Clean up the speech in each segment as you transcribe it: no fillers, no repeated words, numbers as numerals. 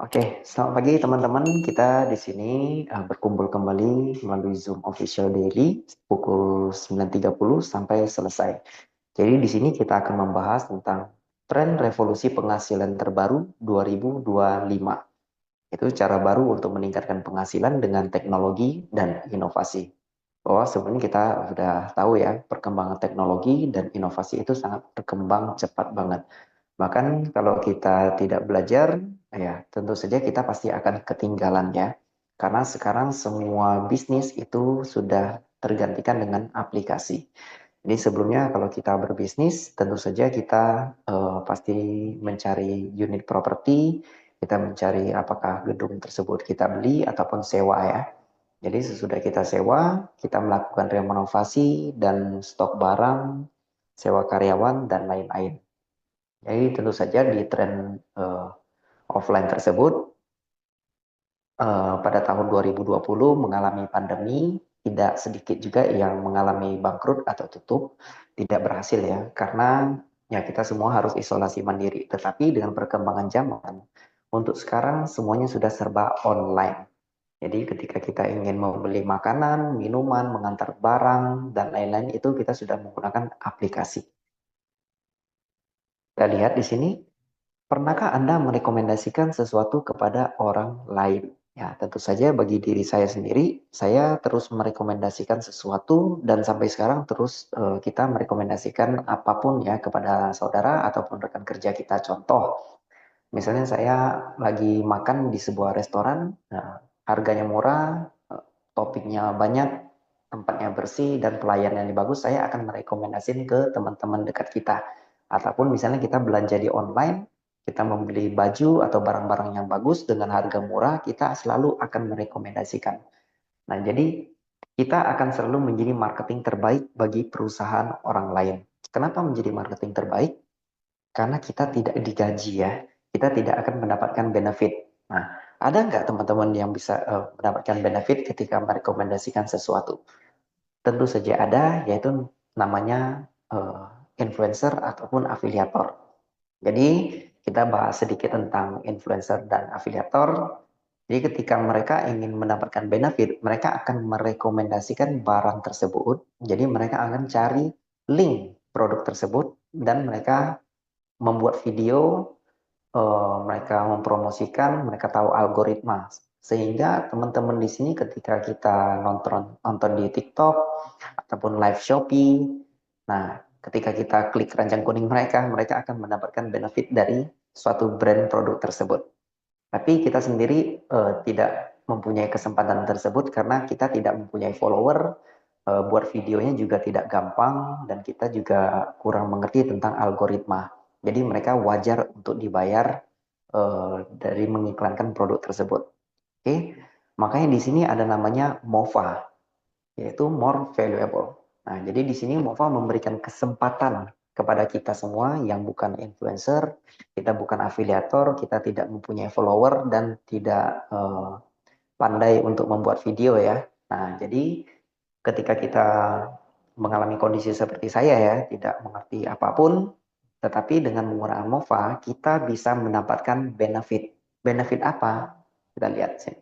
Oke, selamat pagi teman-teman. Kita di sini berkumpul kembali melalui Zoom Official Daily pukul 9.30 sampai selesai. Jadi di sini kita akan membahas tentang tren revolusi penghasilan terbaru 2025. Itu cara baru untuk meningkatkan penghasilan dengan teknologi dan inovasi. Bahwa sebenarnya kita sudah tahu ya, perkembangan teknologi dan inovasi itu sangat berkembang cepat banget. Bahkan kalau kita tidak belajar, ya tentu saja kita pasti akan ketinggalan ya. Karena sekarang semua bisnis itu sudah tergantikan dengan aplikasi. Jadi sebelumnya kalau kita berbisnis, tentu saja kita pasti mencari unit properti, kita mencari apakah gedung tersebut kita beli ataupun sewa ya. Jadi sesudah kita sewa, kita melakukan renovasi dan stok barang, sewa karyawan dan lain-lain. Jadi tentu saja di tren offline tersebut pada tahun 2020 mengalami pandemi, tidak sedikit juga yang mengalami bangkrut atau tutup, tidak berhasil ya, karena ya kita semua harus isolasi mandiri. Tetapi dengan perkembangan zaman, untuk sekarang semuanya sudah serba online. Jadi ketika kita ingin membeli makanan, minuman, mengantar barang, dan lain-lain itu kita sudah menggunakan aplikasi. Kita lihat di sini, pernahkah Anda merekomendasikan sesuatu kepada orang lain? Ya, tentu saja bagi diri saya sendiri, saya terus merekomendasikan sesuatu dan sampai sekarang terus kita merekomendasikan apapun ya kepada saudara ataupun rekan kerja kita. Contoh, misalnya saya lagi makan di sebuah restoran, nah, harganya murah, topiknya banyak, tempatnya bersih, dan pelayanannya bagus, saya akan merekomendasikan ke teman-teman dekat kita. Ataupun misalnya kita belanja di online, kita membeli baju atau barang-barang yang bagus dengan harga murah, kita selalu akan merekomendasikan. Nah, jadi kita akan selalu menjadi marketing terbaik bagi perusahaan orang lain. Kenapa menjadi marketing terbaik? Karena kita tidak digaji ya, kita tidak akan mendapatkan benefit. Nah, ada nggak teman-teman yang bisa mendapatkan benefit ketika merekomendasikan sesuatu? Tentu saja ada, yaitu namanya influencer ataupun afiliator. Jadi kita bahas sedikit tentang influencer dan afiliator. Jadi ketika mereka ingin mendapatkan benefit, mereka akan merekomendasikan barang tersebut. Jadi mereka akan cari link produk tersebut dan mereka membuat video, mereka mempromosikan, mereka tahu algoritma. Sehingga teman-teman di sini ketika kita nonton di TikTok ataupun live Shopee, nah ketika kita klik keranjang kuning mereka, mereka akan mendapatkan benefit dari suatu brand produk tersebut. Tapi kita sendiri tidak mempunyai kesempatan tersebut karena kita tidak mempunyai follower, buat videonya juga tidak gampang, dan kita juga kurang mengerti tentang algoritma. Jadi mereka wajar untuk dibayar dari mengiklankan produk tersebut. Oke, makanya di sini ada namanya MOVA, yaitu more valuable. Nah, jadi di sini MOVA memberikan kesempatan kepada kita semua yang bukan influencer, kita bukan afiliator, kita tidak mempunyai follower dan tidak pandai untuk membuat video ya. Nah, jadi ketika kita mengalami kondisi seperti saya ya, tidak mengerti apapun, tetapi dengan menggunakan MOVA, kita bisa mendapatkan benefit. Benefit apa? Kita lihat sini.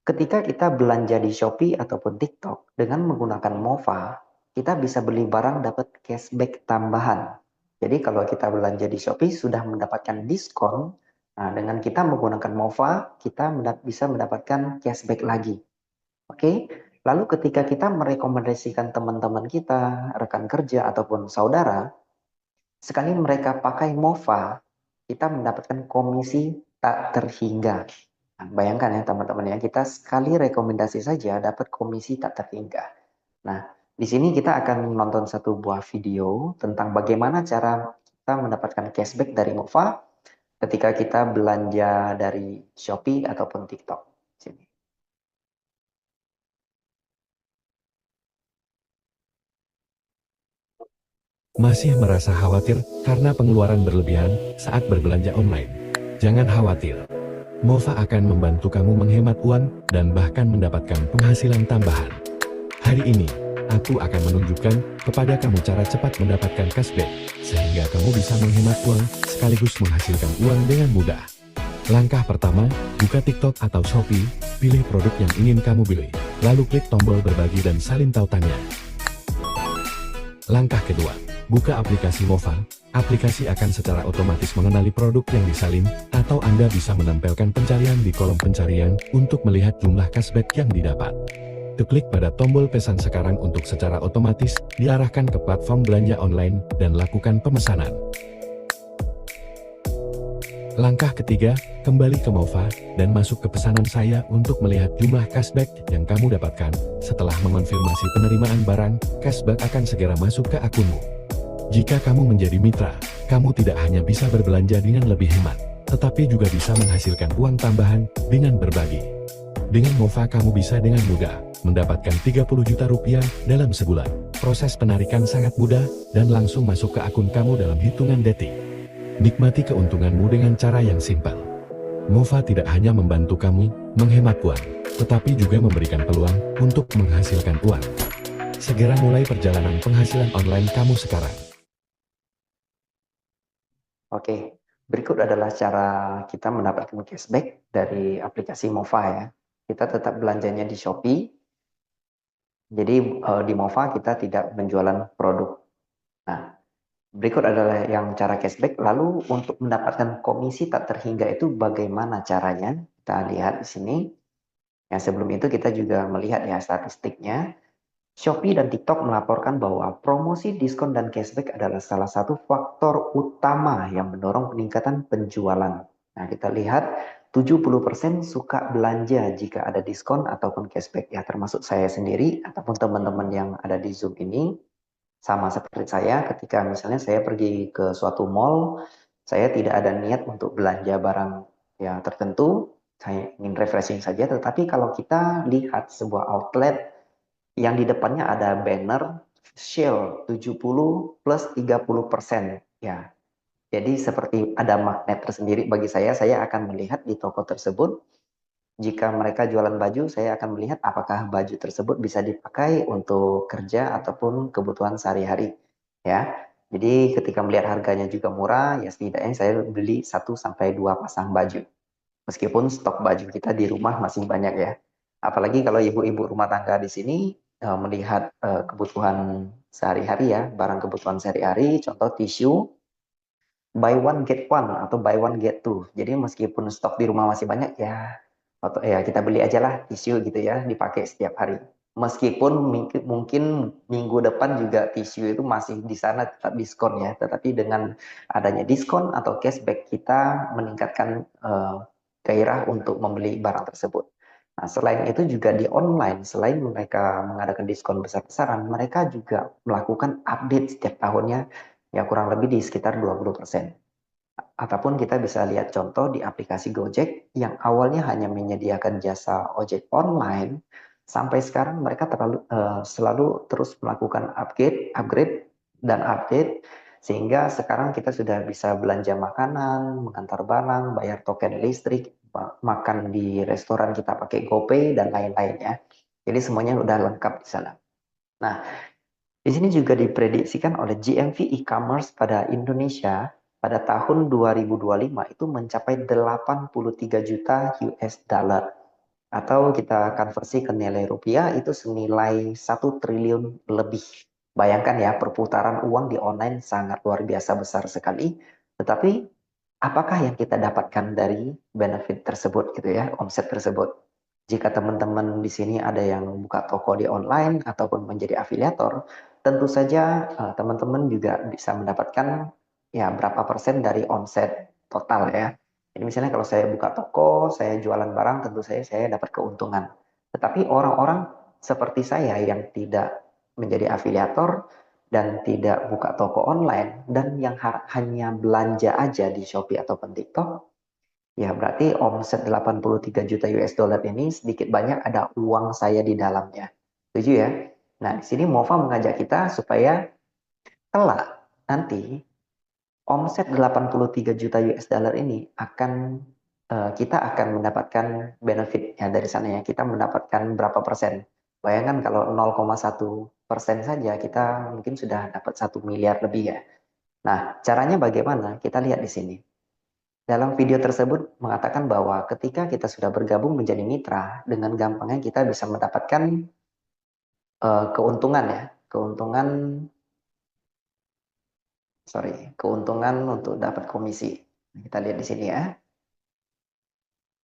Ketika kita belanja di Shopee ataupun TikTok dengan menggunakan MOVA, kita bisa beli barang dapat cashback tambahan. Jadi kalau kita belanja di Shopee sudah mendapatkan diskon, nah dengan kita menggunakan MOVA, kita bisa mendapatkan cashback lagi. Oke, lalu ketika kita merekomendasikan teman-teman kita, rekan kerja ataupun saudara, sekali mereka pakai MOVA, kita mendapatkan komisi tak terhingga. Nah, bayangkan ya teman-teman ya, kita sekali rekomendasi saja dapat komisi tak terhingga. Nah, di sini kita akan menonton satu buah video tentang bagaimana cara kita mendapatkan cashback dari MOVA ketika kita belanja dari Shopee ataupun TikTok. Sini. Masih merasa khawatir karena pengeluaran berlebihan saat berbelanja online? Jangan khawatir. MOVA akan membantu kamu menghemat uang dan bahkan mendapatkan penghasilan tambahan. Hari ini, aku akan menunjukkan kepada kamu cara cepat mendapatkan cashback, sehingga kamu bisa menghemat uang sekaligus menghasilkan uang dengan mudah. Langkah pertama, buka TikTok atau Shopee, pilih produk yang ingin kamu beli, lalu klik tombol berbagi dan salin tautannya. Langkah kedua, buka aplikasi Mova. Aplikasi akan secara otomatis mengenali produk yang disalin, atau Anda bisa menempelkan pencarian di kolom pencarian untuk melihat jumlah cashback yang didapat. Klik pada tombol pesan sekarang untuk secara otomatis diarahkan ke platform belanja online dan lakukan pemesanan. Langkah ketiga, kembali ke Mova dan masuk ke pesanan saya untuk melihat jumlah cashback yang kamu dapatkan. Setelah mengonfirmasi penerimaan barang, cashback akan segera masuk ke akunmu. Jika kamu menjadi mitra, kamu tidak hanya bisa berbelanja dengan lebih hemat, tetapi juga bisa menghasilkan uang tambahan dengan berbagi. Dengan Mova kamu bisa dengan mudah mendapatkan 30 juta rupiah dalam sebulan. Proses penarikan sangat mudah dan langsung masuk ke akun kamu dalam hitungan detik. Nikmati keuntunganmu dengan cara yang simpel. Mova tidak hanya membantu kamu menghemat uang, tetapi juga memberikan peluang untuk menghasilkan uang. Segera mulai perjalanan penghasilan online kamu sekarang. Oke, berikut adalah cara kita mendapatkan cashback dari aplikasi Mova ya. Kita tetap belanjanya di Shopee. Jadi di Mova kita tidak menjualan produk. Nah, berikut adalah yang cara cashback. Lalu untuk mendapatkan komisi tak terhingga itu bagaimana caranya? Kita lihat di sini. Yang sebelum itu kita juga melihat ya statistiknya. Shopee dan TikTok melaporkan bahwa promosi, diskon, dan cashback adalah salah satu faktor utama yang mendorong peningkatan penjualan. Nah, kita lihat 70% suka belanja jika ada diskon ataupun cashback. Ya, termasuk saya sendiri ataupun teman-teman yang ada di Zoom ini. Sama seperti saya, ketika misalnya saya pergi ke suatu mall, saya tidak ada niat untuk belanja barang yang tertentu, saya ingin refreshing saja. Tetapi kalau kita lihat sebuah outlet yang di depannya ada banner sale 70 plus 30%. Ya, jadi seperti ada magnet tersendiri bagi saya akan melihat di toko tersebut. Jika mereka jualan baju, saya akan melihat apakah baju tersebut bisa dipakai untuk kerja ataupun kebutuhan sehari-hari. Ya, jadi ketika melihat harganya juga murah, ya setidaknya saya beli 1 sampai 2 pasang baju. Meskipun stok baju kita di rumah masih banyak ya. Apalagi kalau ibu-ibu rumah tangga di sini melihat kebutuhan sehari-hari ya, barang kebutuhan sehari-hari, contoh tisu, buy one get one atau buy one get two. Jadi meskipun stok di rumah masih banyak ya, atau ya kita beli aja lah tisu gitu ya, dipakai setiap hari. Meskipun mungkin minggu depan juga tisu itu masih di sana tetap diskon ya, tetapi dengan adanya diskon atau cashback kita meningkatkan gairah untuk membeli barang tersebut. Nah, selain itu juga di online, selain mereka mengadakan diskon besar-besaran, mereka juga melakukan update setiap tahunnya ya kurang lebih di sekitar 20%. Ataupun kita bisa lihat contoh di aplikasi Gojek yang awalnya hanya menyediakan jasa ojek online, sampai sekarang mereka selalu terus melakukan upgrade dan update, sehingga sekarang kita sudah bisa belanja makanan, mengantar barang, bayar token listrik, makan di restoran kita pakai GoPay dan lain-lainnya. Jadi semuanya udah lengkap di sana. Nah, di sini juga diprediksikan oleh GMV e-commerce pada Indonesia pada tahun 2025 itu mencapai 83 juta US dollar. Atau kita konversi ke nilai rupiah itu senilai 1 triliun lebih. Bayangkan ya, perputaran uang di online sangat luar biasa besar sekali. Tetapi apakah yang kita dapatkan dari benefit tersebut gitu ya, omset tersebut? Jika teman-teman di sini ada yang buka toko di online ataupun menjadi afiliator, tentu saja teman-teman juga bisa mendapatkan ya berapa persen dari omset total ya. Jadi misalnya kalau saya buka toko, saya jualan barang, tentu saya dapat keuntungan. Tetapi orang-orang seperti saya yang tidak menjadi afiliator dan tidak buka toko online dan yang hanya belanja aja di Shopee ataupun TikTok, ya, berarti omset 83 juta US dollar ini sedikit banyak ada uang saya di dalamnya. Setuju ya? Nah, di sini Mova mengajak kita supaya kelak nanti omset 83 juta US dollar ini kita akan mendapatkan benefit ya dari sana ya. Kita mendapatkan berapa persen? Bayangkan kalau 0,1% saja kita mungkin sudah dapat 1 miliar lebih ya. Nah, caranya bagaimana? Kita lihat di sini. dalam video tersebut mengatakan bahwa ketika kita sudah bergabung menjadi mitra, dengan gampangnya kita bisa mendapatkan keuntungan ya, keuntungan untuk dapat komisi. Kita lihat di sini ya.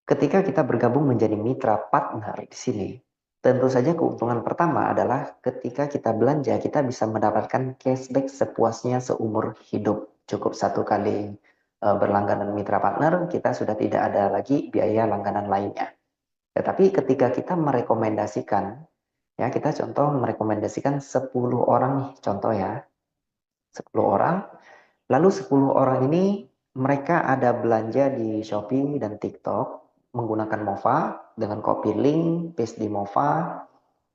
Ketika kita bergabung menjadi mitra partner di sini, tentu saja keuntungan pertama adalah ketika kita belanja, kita bisa mendapatkan cashback sepuasnya seumur hidup. Cukup satu kali berlangganan mitra partner, kita sudah tidak ada lagi biaya langganan lainnya. Tetapi ketika kita merekomendasikan, ya kita contoh merekomendasikan 10 orang nih, contoh ya, 10 orang. Lalu 10 orang ini mereka ada belanja di Shopee dan TikTok menggunakan Mova dengan copy link, paste di Mova,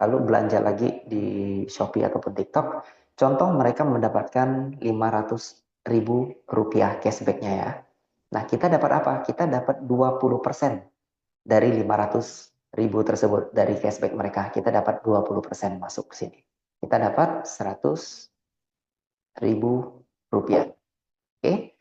lalu belanja lagi di Shopee ataupun TikTok. Contoh mereka mendapatkan 500.000 rupiah cashbacknya ya. Nah kita dapat apa? Kita dapat 20% dari 500.000 tersebut dari cashback mereka. Kita dapat 20% masuk ke sini. Kita dapat 100.000 rupiah. Oke.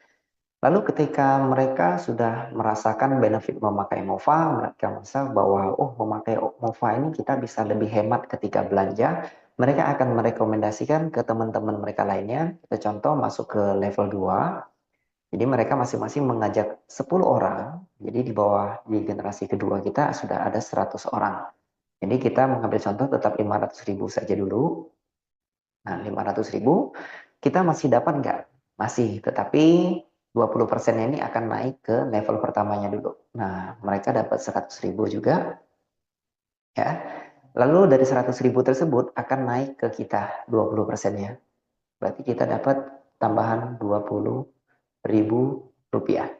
Lalu ketika mereka sudah merasakan benefit memakai Mova, mereka merasa bahwa oh memakai Mova ini kita bisa lebih hemat ketika belanja, mereka akan merekomendasikan ke teman-teman mereka lainnya. Kita contoh masuk ke level 2. Jadi mereka masing-masing mengajak 10 orang. Jadi di bawah di generasi kedua kita sudah ada 100 orang. Jadi kita mengambil contoh tetap 500.000 saja dulu. Nah 500.000 kita masih dapat nggak? Masih, tetapi 20% ini akan naik ke level pertamanya dulu. Nah, mereka dapat 100.000 juga, ya. Lalu dari 100.000 tersebut akan naik ke kita 20%-nya. Berarti kita dapat tambahan 20.000 rupiah.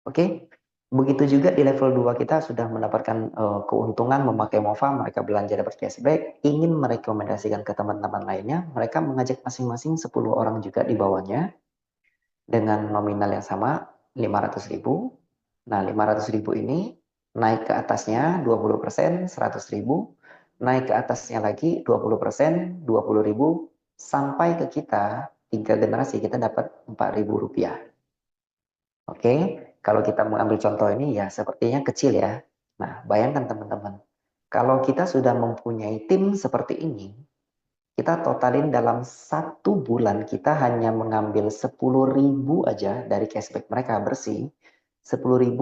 Oke, begitu juga di level 2 kita sudah mendapatkan keuntungan memakai Mova, mereka belanja dapat cashback, ingin merekomendasikan ke teman-teman lainnya, mereka mengajak masing-masing 10 orang juga di bawahnya dengan nominal yang sama 500.000. Nah 500.000 ini naik ke atasnya 20%, 100.000, naik ke atasnya lagi 20%, 20.000, sampai ke kita 3 generasi kita dapat 4.000 rupiah. Oke, kalau kita mengambil contoh ini ya sepertinya kecil ya. Nah bayangkan teman-teman, kalau kita sudah mempunyai tim seperti ini, kita totalin dalam 1 bulan kita hanya mengambil 10.000 aja dari cashback mereka bersih. 10.000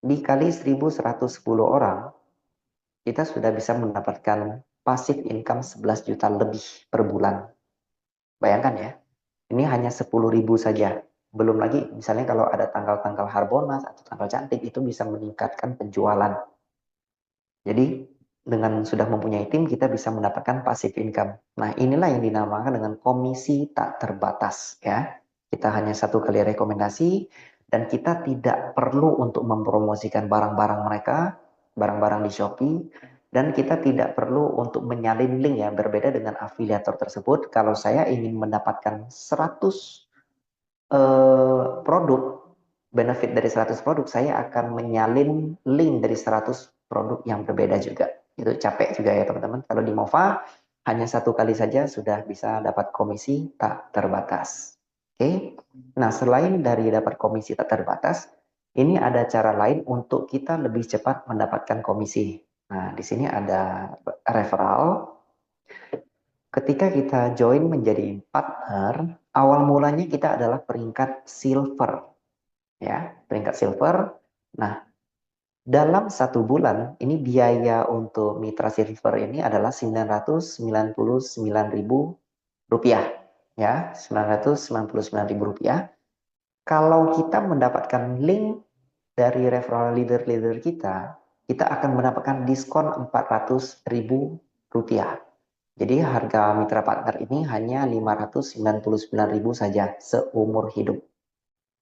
dikali 1.110 orang, kita sudah bisa mendapatkan passive income 11 juta lebih per bulan. Bayangkan ya, ini hanya 10.000 saja. Belum lagi misalnya kalau ada tanggal-tanggal Harbolnas atau tanggal cantik itu bisa meningkatkan penjualan. Jadi dengan sudah mempunyai tim kita bisa mendapatkan passive income. Nah inilah yang dinamakan dengan komisi tak terbatas ya. Kita hanya satu kali rekomendasi dan kita tidak perlu untuk mempromosikan barang-barang mereka, barang-barang di Shopee, dan kita tidak perlu untuk menyalin link ya, berbeda dengan afiliator tersebut. Kalau saya ingin mendapatkan 100 produk, benefit dari 100 produk, saya akan menyalin link dari 100 produk yang berbeda juga. Itu capek juga ya teman-teman. Kalau di Mova, hanya satu kali saja sudah bisa dapat komisi tak terbatas. Oke. Nah, selain dari dapat komisi tak terbatas, ini ada cara lain untuk kita lebih cepat mendapatkan komisi. Nah, di sini ada referral. Ketika kita join menjadi partner, awal mulanya kita adalah peringkat silver, ya, peringkat silver. Nah, dalam 1 bulan ini biaya untuk mitra silver ini adalah 999.000 rupiah, ya, 999.000 rupiah. Kalau kita mendapatkan link dari referral leader-leader kita, kita akan mendapatkan diskon 400.000 rupiah. Jadi harga mitra partner ini hanya 599.000 saja seumur hidup.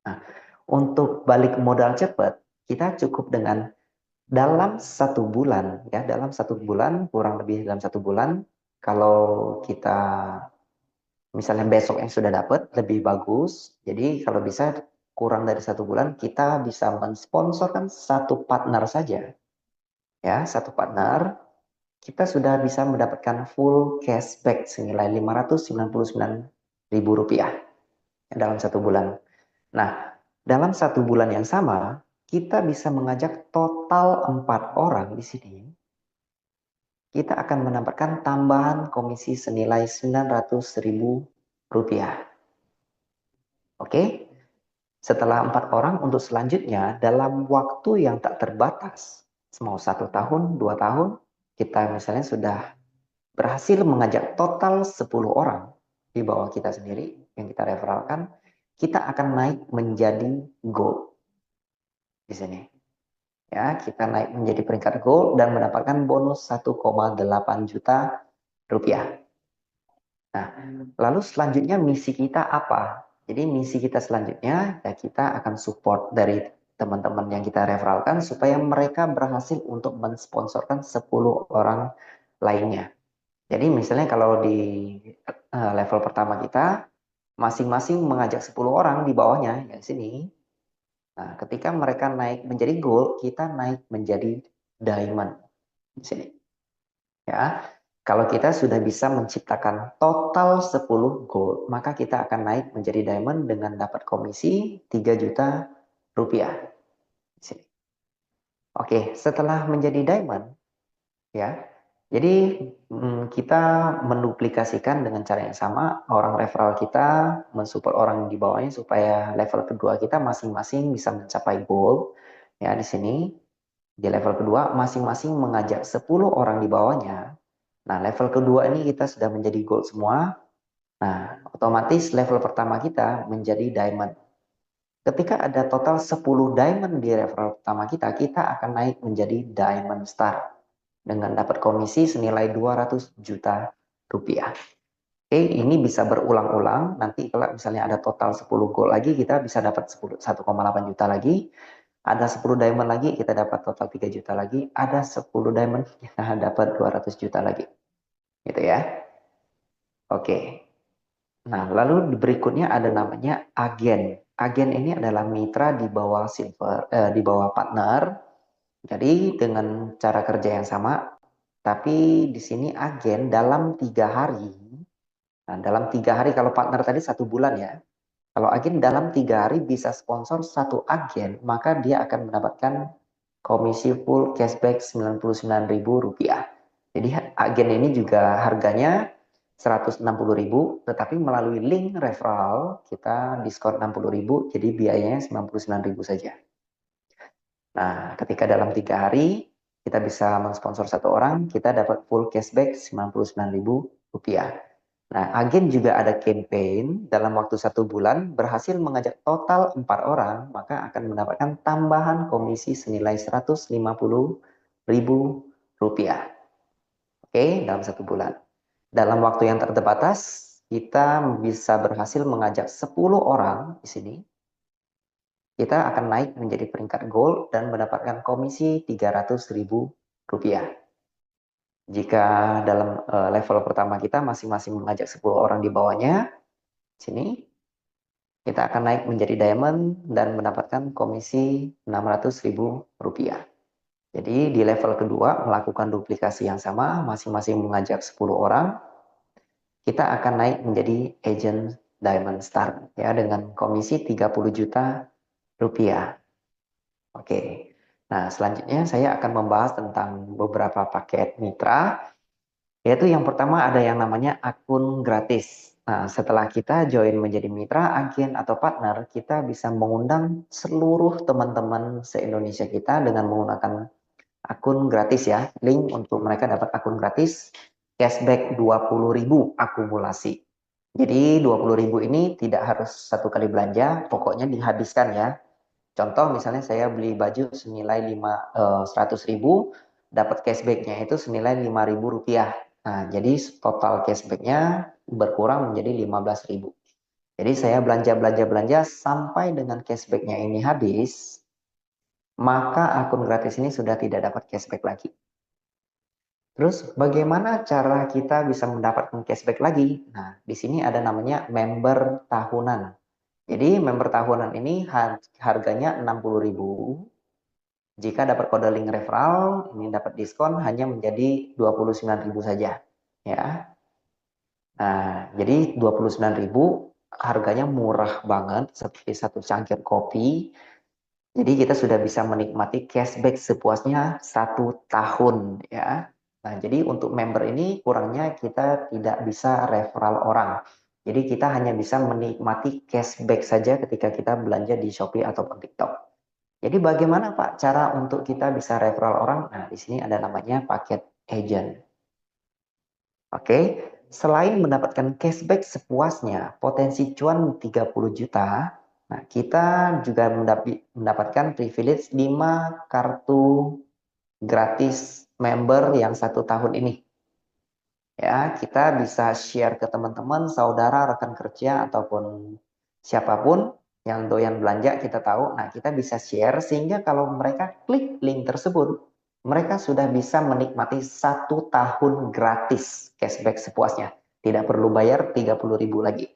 Nah, untuk balik modal cepat, kita cukup dengan dalam 1 bulan, ya dalam 1 bulan, kurang lebih dalam 1 bulan, kalau kita misalnya besok yang sudah dapat, lebih bagus. Jadi kalau bisa kurang dari 1 bulan, kita bisa mensponsorkan satu partner saja. Ya, satu partner kita sudah bisa mendapatkan full cashback senilai 599.000 rupiah dalam 1 bulan. Nah, Dalam 1 bulan yang sama, kita bisa mengajak total 4 orang di sini. Kita akan mendapatkan tambahan komisi senilai Rp900.000. Oke? Setelah 4 orang untuk selanjutnya, dalam waktu yang tak terbatas, mau 1 tahun, 2 tahun, kita misalnya sudah berhasil mengajak total 10 orang di bawah kita sendiri yang kita referralkan, kita akan naik menjadi gold di sini. Ya, kita naik menjadi peringkat gold dan mendapatkan bonus 1,8 juta rupiah. Nah, lalu selanjutnya misi kita apa? Jadi misi kita selanjutnya ya kita akan support dari teman-teman yang kita referralkan supaya mereka berhasil untuk mensponsorkan 10 orang lainnya. Jadi misalnya kalau di level pertama kita masing-masing mengajak 10 orang di bawahnya ya sini. Nah, ketika mereka naik menjadi gold, kita naik menjadi diamond di sini. Ya. Kalau kita sudah bisa menciptakan total 10 gold, maka kita akan naik menjadi diamond dengan dapat komisi 3 juta rupiah. Di sini. Oke, setelah menjadi diamond, ya. Jadi kita menduplikasikan dengan cara yang sama, orang referral kita mensupport orang di bawahnya supaya level kedua kita masing-masing bisa mencapai goal. Ya, di sini di level kedua masing-masing mengajak 10 orang di bawahnya. Nah, level kedua ini kita sudah menjadi gold semua. Nah, otomatis level pertama kita menjadi diamond. Ketika ada total 10 diamond di level pertama kita, kita akan naik menjadi diamond star dengan dapat komisi senilai 200 juta rupiah. Oke, ini bisa berulang-ulang. Nanti kalau misalnya ada total 10 gold lagi, kita bisa dapat 1,8 juta lagi. Ada 10 diamond lagi, kita dapat total 3 juta lagi. Ada 10 diamond, kita dapat 200 juta lagi. Gitu ya. Oke. Nah, lalu berikutnya ada namanya agen. Agen ini adalah mitra di bawah di bawah partner. Jadi dengan cara kerja yang sama, tapi di sini agen dalam 3 hari. Nah, dalam 3 hari kalau partner tadi 1 bulan ya. Kalau agen dalam 3 hari bisa sponsor satu agen, maka dia akan mendapatkan komisi full cashback Rp99.000. Jadi agen ini juga harganya Rp160.000, tetapi melalui link referral kita diskon Rp60.000, jadi biayanya Rp99.000 saja. Nah, ketika dalam 3 hari kita bisa mensponsor satu orang, kita dapat full cashback Rp99.000. Nah, agen juga ada campaign dalam waktu 1 bulan berhasil mengajak total 4 orang, maka akan mendapatkan tambahan komisi senilai Rp150.000. Oke, dalam 1 bulan. Dalam waktu yang terbatas, kita bisa berhasil mengajak 10 orang di sini. Kita akan naik menjadi peringkat gold dan mendapatkan komisi Rp300.000. Jika dalam level pertama kita masing-masing mengajak 10 orang di bawahnya, sini kita akan naik menjadi diamond dan mendapatkan komisi Rp600.000. Jadi di level kedua melakukan duplikasi yang sama, masing-masing mengajak 10 orang, kita akan naik menjadi agent diamond star ya dengan komisi 30 juta rupiah. Oke. Nah, selanjutnya saya akan membahas tentang beberapa paket mitra. Yaitu yang pertama ada yang namanya akun gratis. Nah, setelah kita join menjadi mitra, agen, atau partner, kita bisa mengundang seluruh teman-teman se-Indonesia kita dengan menggunakan akun gratis ya. Link untuk mereka dapat akun gratis, cashback 20.000 akumulasi. Jadi 20.000 ini tidak harus satu kali belanja, pokoknya dihabiskan ya. Contoh misalnya saya beli baju senilai 100.000, dapat cashbacknya itu senilai Rp5.000. Nah, jadi total cashbacknya berkurang menjadi 15.000. Jadi saya belanja sampai dengan cashbacknya ini habis, maka akun gratis ini sudah tidak dapat cashback lagi. Terus bagaimana cara kita bisa mendapatkan cashback lagi? Nah, di sini ada namanya member tahunan. Jadi member tahunan ini harganya 60.000. Jika dapat kode link referral, ini dapat diskon hanya menjadi 29.000 saja. Ya. Nah, jadi 29.000 harganya murah banget, seperti satu cangkir kopi. Jadi kita sudah bisa menikmati cashback sepuasnya 1 tahun ya. Nah, jadi untuk member ini kurangnya kita tidak bisa referral orang. Jadi kita hanya bisa menikmati cashback saja ketika kita belanja di Shopee ataupun TikTok. Jadi bagaimana Pak cara untuk kita bisa referral orang? Nah, di sini ada namanya paket agent. Oke, selain mendapatkan cashback sepuasnya, potensi cuan 30 juta, nah kita juga mendapatkan privilege 5 kartu gratis member yang 1 tahun ini. Ya, kita bisa share ke teman-teman, saudara, rekan kerja, ataupun siapapun yang doyan belanja, kita tahu. Nah, kita bisa share sehingga kalau mereka klik link tersebut, mereka sudah bisa menikmati 1 tahun gratis cashback sepuasnya. Tidak perlu bayar 30.000 lagi.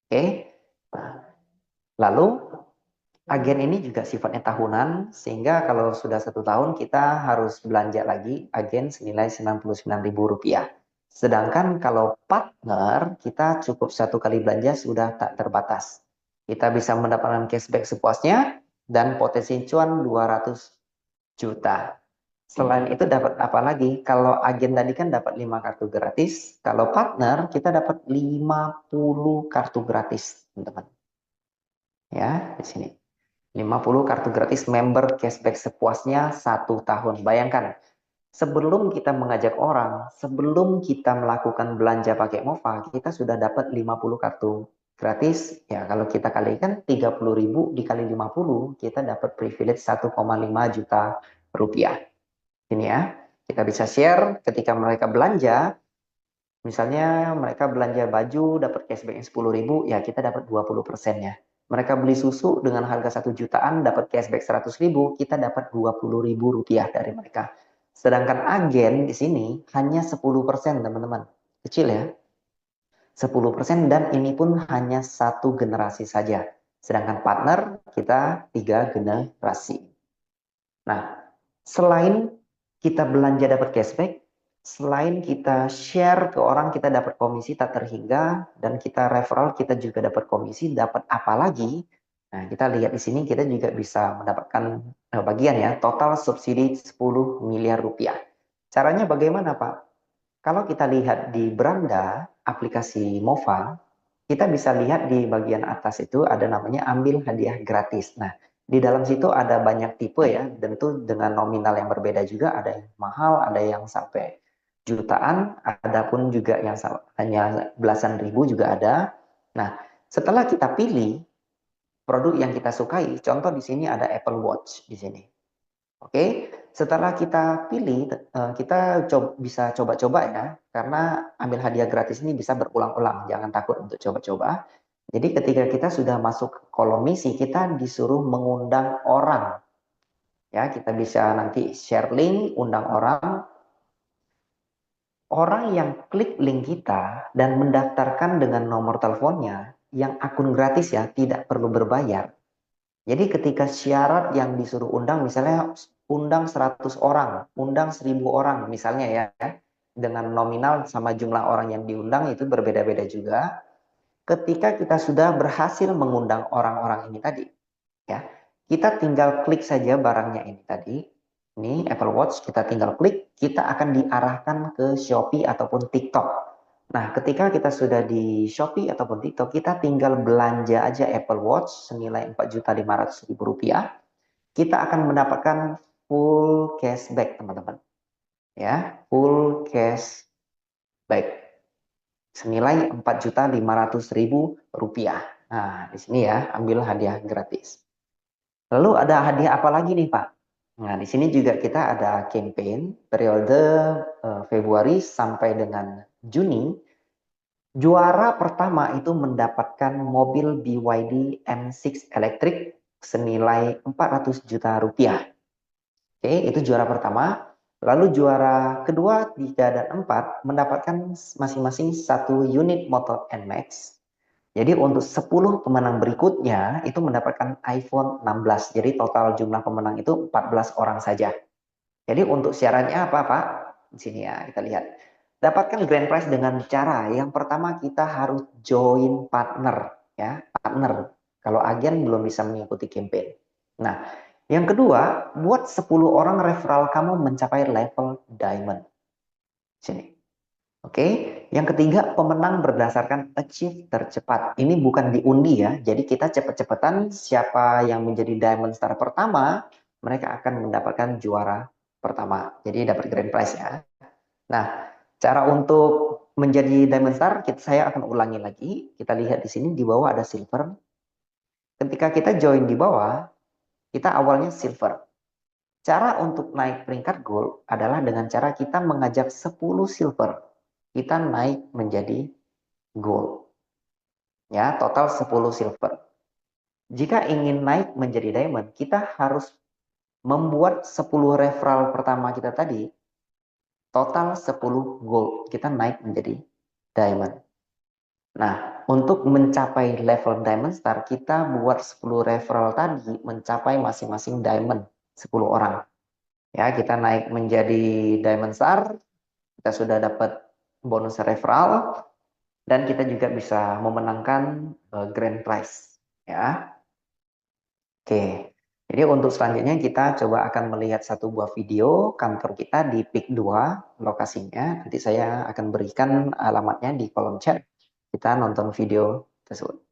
Oke. Nah, lalu agen ini juga sifatnya tahunan, sehingga kalau sudah 1 tahun kita harus belanja lagi agen senilai Rp99.000. Sedangkan kalau partner, kita cukup 1 kali belanja sudah tak terbatas. Kita bisa mendapatkan cashback sepuasnya dan potensi cuan 200 juta. Selain itu dapat apa lagi? Kalau agen tadi kan dapat 5 kartu gratis, kalau partner kita dapat 50 kartu gratis, teman-teman. Ya, di sini. 50 kartu gratis member cashback sepuasnya 1 tahun. Bayangkan, sebelum kita mengajak orang, sebelum kita melakukan belanja pakai Mova, kita sudah dapat 50 kartu gratis. Ya, kalau kita kalikan 30.000 dikali 50, kita dapat privilege 1,5 juta rupiah. Ini ya, kita bisa share ketika mereka belanja. Misalnya mereka belanja baju dapat cashback 10.000, ya kita dapat 20%-nya. Mereka beli susu dengan harga 1 jutaan dapat cashback 100.000, kita dapat 20.000 rupiah dari mereka. Sedangkan agen di sini hanya 10%, teman-teman. Kecil ya. 10% dan ini pun hanya 1 generasi saja. Sedangkan partner kita 3 generasi. Nah, selain kita belanja dapat cashback, selain kita share ke orang kita dapat komisi tak terhingga, dan kita referral kita juga dapat komisi, dapat apa lagi? Nah, kita lihat di sini kita juga bisa mendapatkan bagian ya, total subsidi 10 miliar rupiah. Caranya bagaimana Pak? Kalau kita lihat di beranda aplikasi Mova, kita bisa lihat di bagian atas itu ada namanya ambil hadiah gratis. Nah, di dalam situ ada banyak tipe ya, tentu dengan nominal yang berbeda juga, ada yang mahal, ada yang sampai jutaan, ada pun juga yang hanya belasan ribu juga ada. Nah, setelah kita pilih produk yang kita sukai, contoh di sini ada Apple Watch di sini. Oke, setelah kita pilih, kita bisa coba-coba ya, karena ambil hadiah gratis ini bisa berulang-ulang, jangan takut untuk coba-coba. Jadi ketika kita sudah masuk ke kolom misi, kita disuruh mengundang orang. Ya, kita bisa nanti share link, undang orang. Orang yang klik link kita dan mendaftarkan dengan nomor teleponnya, yang akun gratis ya, tidak perlu berbayar. Jadi ketika syarat yang disuruh undang, misalnya undang 100 orang, undang 1.000 orang misalnya ya, dengan nominal sama jumlah orang yang diundang itu berbeda-beda juga. Ketika kita sudah berhasil mengundang orang-orang ini tadi, ya, kita tinggal klik saja barangnya ini tadi. Ini Apple Watch, kita tinggal klik, kita akan diarahkan ke Shopee ataupun TikTok. Nah, ketika kita sudah di Shopee ataupun TikTok, kita tinggal belanja aja Apple Watch senilai Rp4.500.000. Kita akan mendapatkan full cashback, teman-teman. Ya, full cashback senilai Rp4.500.000. Nah, di sini ya, ambil hadiah gratis. Lalu ada hadiah apa lagi nih, Pak? Nah, di sini juga kita ada campaign periode Februari sampai dengan Juni. Juara pertama itu mendapatkan mobil BYD M6 elektrik senilai 400 juta rupiah. Oke, itu juara pertama. Lalu juara kedua, tiga, dan empat mendapatkan masing-masing 1 unit motor NMAX. Jadi untuk 10 pemenang berikutnya itu mendapatkan iPhone 16. Jadi total jumlah pemenang itu 14 orang saja. Jadi untuk syaratnya apa Pak? Di sini ya kita lihat. Dapatkan grand prize dengan cara yang pertama kita harus join partner. ya, partner. Kalau agen belum bisa mengikuti campaign. Nah, yang kedua, buat 10 orang referral kamu mencapai level diamond. Sini. Oke, yang ketiga, pemenang berdasarkan achieve tercepat. Ini bukan diundi ya, jadi kita cepet-cepetan siapa yang menjadi Diamond Star pertama, mereka akan mendapatkan juara pertama. Jadi dapat grand prize ya. Nah, cara untuk menjadi Diamond Star, saya akan ulangi lagi. Kita lihat di sini, di bawah ada silver. Ketika kita join di bawah, kita awalnya silver. Cara untuk naik peringkat gold adalah dengan cara kita mengajak 10 silver. Kita naik menjadi gold. Ya, total 10 silver. Jika ingin naik menjadi diamond, kita harus membuat 10 referral pertama kita tadi, total 10 gold. Kita naik menjadi diamond. Nah, untuk mencapai level diamond star, kita buat 10 referral tadi mencapai masing-masing diamond 10 orang. Ya, kita naik menjadi diamond star, kita sudah dapat bonus referral, dan kita juga bisa memenangkan grand prize. Ya, oke. Jadi untuk selanjutnya kita coba akan melihat satu buah video kantor kita di PIK 2 lokasinya. Nanti saya akan berikan alamatnya di kolom chat. Kita nonton video tersebut.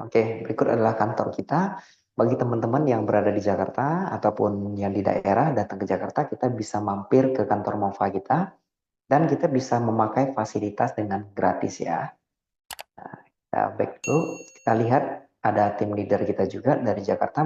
Oke, berikut adalah kantor kita. Bagi teman-teman yang berada di Jakarta ataupun yang di daerah datang ke Jakarta, kita bisa mampir ke kantor Mova kita dan kita bisa memakai fasilitas dengan gratis ya. Nah, kita back dulu, kita lihat ada tim leader kita juga dari Jakarta